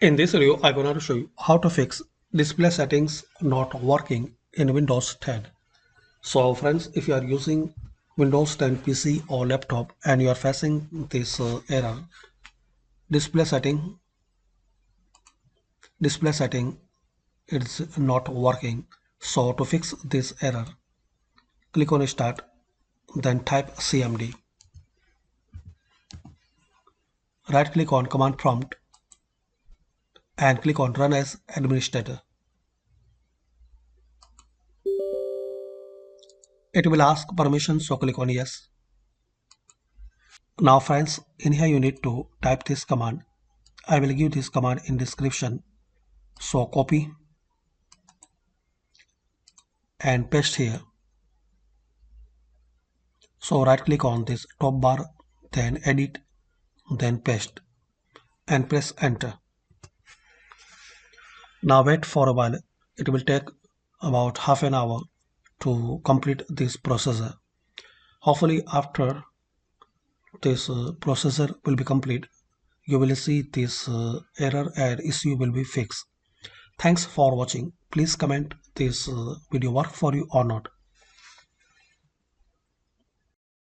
In this video, I'm going to show you how to fix display settings not working in Windows 10. So friends, if you are using Windows 10 PC or laptop and you are facing this error, display setting is not working. So to fix this error, click on Start, then type CMD. Right click on Command Prompt and click on Run as Administrator. It will ask permission, so click on Yes. Now friends, in here you need to type this command. I will give this command in description. So copy and paste here. So right click on this top bar, then edit, then paste and press enter. Now wait for a while. It will take about half an hour to complete this procedure. Hopefully after this procedure will be complete, you will see this error and issue will be fixed. Thanks for watching. Please comment this video work for you or not.